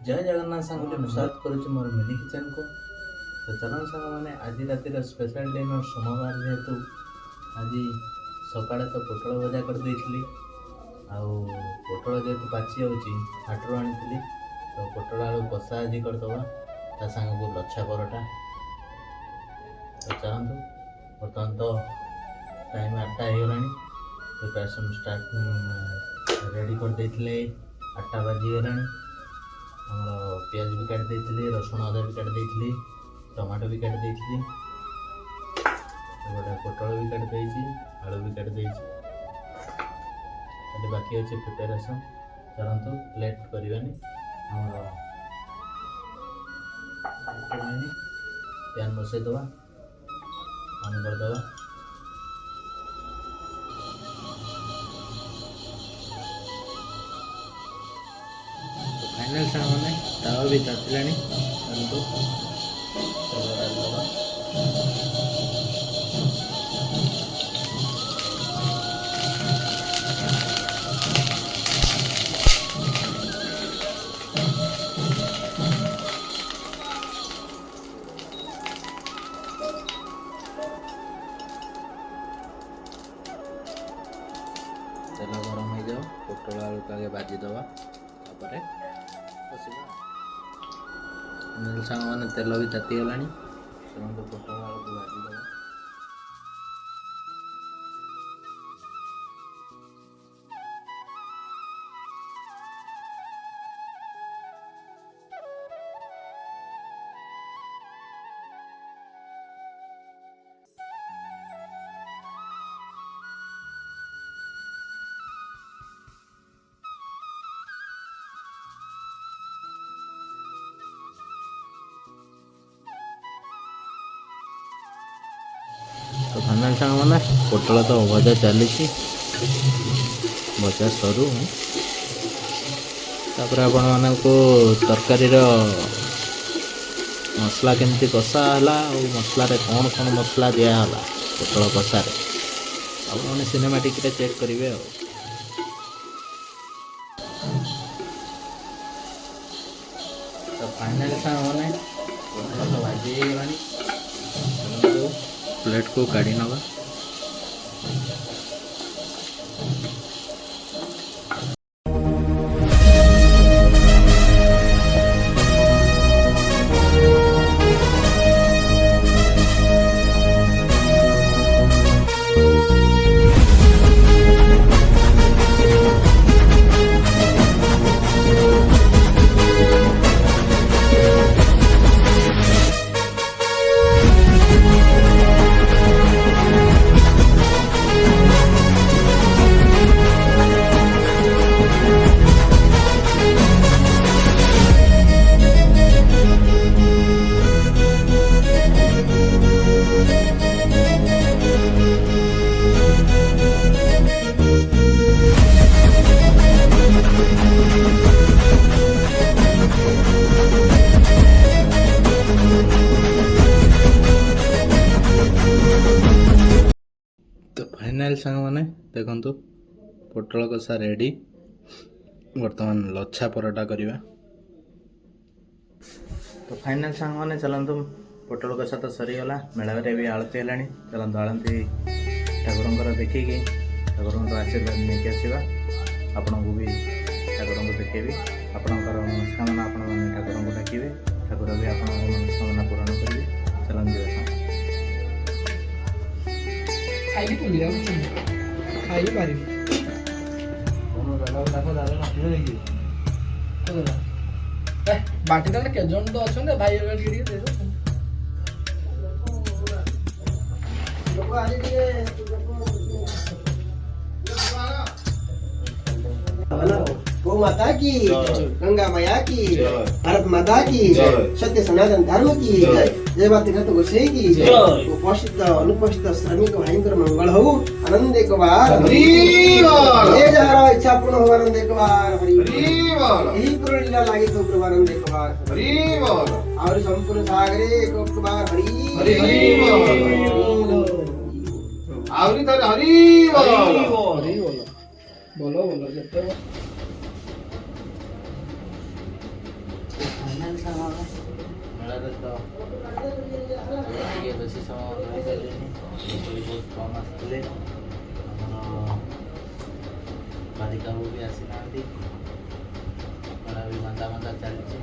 जय जगन्नाथ सांग स्वागत करुच्ची मोर मिनी किचन को। तो चलन सांग मैंने आज रातिर स्पेशल डे न सोमवार जेहेतु आज सका तो पोटल भजा कर पोटल जेहेतु पाची जाऊँगी हाटू आनी तो पोटल आलू कषा आज करदे ता सांग को लच्छा परोटा। तो चलतु बर्तमान तो टाइम 8टा हो प्रिपरेसन स्टार्ट रेडी कर देते 8टा बाजीगला आमर पियाज भी काट देती रसुण अदा भी काट देती टमाटो भी काट देती गोटे पोटल भी काट देती आलू भी काट देती बाकी अच्छे प्रिपेरेसन। चलतु लेट करवानी आमर पैन बसईदे ऑन करदे। फाइनल सामने तावा भी तातिलानी तो तेल गरम हो जाओ पोटल आलू को आगे भाजी दवा तापर सांग मैंने तेल भी तातीगला पोटल आलू को भाजी दवा। तो फाइनल सांग मैंने पोटल तो भजा चली भजा सरू तापर आपण मानक तरकारी मसला केमती कषा है मसला कौन कौन मसला दिहला पोटल कषार आप सिनेमाटिक चेक करेंगे। तो फाइनल सांग मैंने पोटल भाजी प्लेट को काढ़ी नवा। तो फाइनल सांग मैंने देखु पोटल कषा रेडी बर्तमान लच्छा परोटा करवा। तो फाइनल सांग मैंने चलतु पोटल कषा तो सरीगला मेलावे भी आलती है चलतु आलती ठाकुर देखिकी ठाकुर आशीर्वाद नहीं आसवा आपण को भी ठाकुर को देखेबी आपणकर मनस्कामना आपण मैंने ठाकुर को डाकिबे ठाकुर भी आप मनस्कामना पूरण करेंगे। चलते खाई तो लिया खाई मारी बाटी के जन तो अच्छा भाई दे दो गौ माता की गंगा मैया की भारत माता की सत्य सनातन धर्म की जय माता तीर्थ गोसाई की उपस्थित अनुपस्थित श्रमिक भाईंकर मंगल हो आनंद एक बार ये जहरा इच्छा पूर्ण हो आनंद एक बार यही पूर्ण लीला लागे तो प्रभु आनंद एक बार और संपूर्ण सागरे एक बार हरि आवरी तर हरि बोलो बोलो जब फाइनाल मेलाରେ ତ ଟିକେ ବେଶୀ ସମୟ ରହିପାରିଲେନି, ଲୋକ ବି ବହୁତ କମ୍ ଆସିଥିଲେ। ଆମର ବାରିକା ବାବୁ ବି ଆସିନାହାନ୍ତି, ମେଳା ବି ମାନ୍ଦା ମାନ୍ଦା ଚାଲିଛି।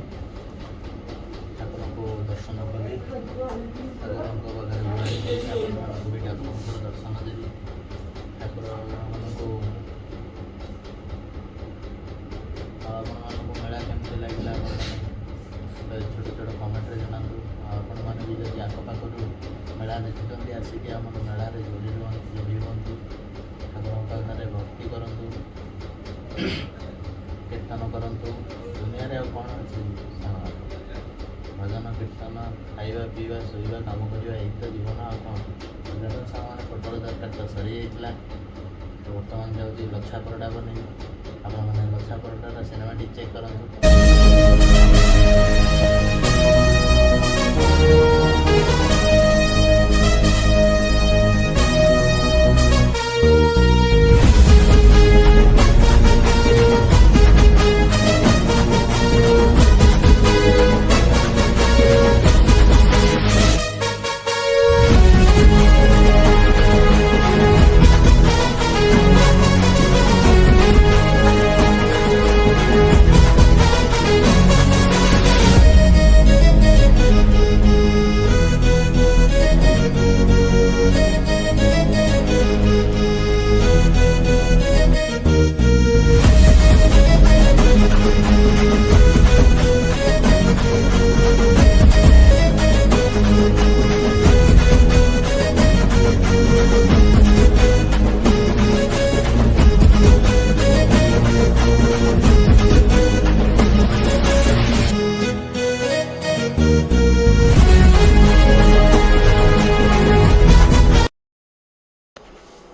ଠାକୁରଙ୍କୁ ଦର୍ଶନ କଲି, ଠାକୁରଙ୍କ ପାଖରେ ଗୁହାରି କରି ଆପଣମାନଙ୍କୁ ବି ଠାକୁରଙ୍କର ଦର୍ଶନ ଦେଲି। ଠାକୁରମାନଙ୍କୁ ଆପଣମାନଙ୍କୁ ମେଳା କେମିତି ଲାଗିଲା ଛୋଟ ଛୋଟ କମେଣ୍ଟରେ ଜଣାନ୍ତୁ। ଆଉ ଆପଣମାନେ ବି ଯଦି ଆଖପାଖରୁ ମେଳା ଦେଖୁଛନ୍ତି ଆସିକି ଆମର ମେଳାରେ ଯୋଡ଼ି ହୁଅନ୍ତୁ, ଠାକୁରଙ୍କ ପାଖରେ ଭକ୍ତି କରନ୍ତୁ, କୀର୍ତ୍ତନ କରନ୍ତୁ। ଦୁନିଆରେ ଆଉ କ'ଣ ଅଛି ସାଙ୍ଗମାନେ? ଭଜନ କୀର୍ତ୍ତନ, ଖାଇବା ପିଇବା, ଶୋଇବା, କାମ କରିବା, ଏଇ ତ ଜୀବନ। ଆଉ କ'ଣ? ସାଙ୍ଗମାନେ ପୋଟଳ ତରକାରୀ ତ ସରିଯାଇଥିଲା, ତ ବର୍ତ୍ତମାନ ଯାଉଛି ଲଛା ପରଟା ବନେଇବି। ଆପଣମାନେ ଲଛା ପରଟାର ସିନେମାଟିକ୍ ଚେକ୍ କରନ୍ତୁ।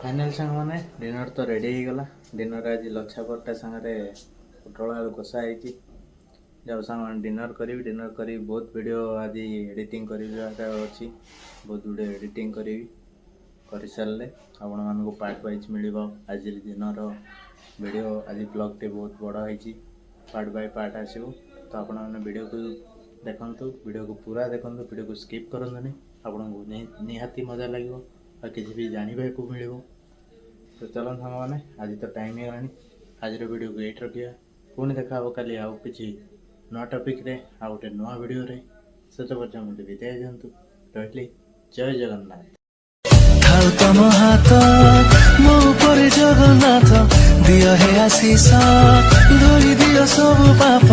फाइनाल साଙ୍ଗମାନେ डिनर तो रेडी ହେଇଗଲା। डिनर आज लच्छा परोटा साଙ୍ଗरे पटोल आलू कषा ହେଇଛି। जाओ साଙ୍ଗମାନେ डिनर करी बहुत वीडियो आज एडिटिंग करवार अच्छी, बहुत वीडियो एडिटिंग करी सारे आपण मानक पार्ट वाइज मिलिबो। आज दिनर वीडियो आज ब्लॉग टे बहुत बड़ा है, पार्ट बाय पार्ट आसीबो। तो आपण माने वीडियो को देखंतु, वीडियो को पूरा देखंतु, वीडियो को स्किप करंतु। आपन को निहाती मजा लागो और किसी भी जानवे को मिलिबो। तो चलो सामने आज तो टाइम ही गलानी, आज वीडियो को एट रखिया। पुणी देखा काली आउ किसी नुआ टॉपिक रे आउ गोटे नुआ वीडियो रे। सेत पर्यंत मते विदाय दियंतु, रहिली। जय जगन्नाथ। तम हाथ मो पर जगन्नाथ दियो हे आशीष धोई दियो सब पाप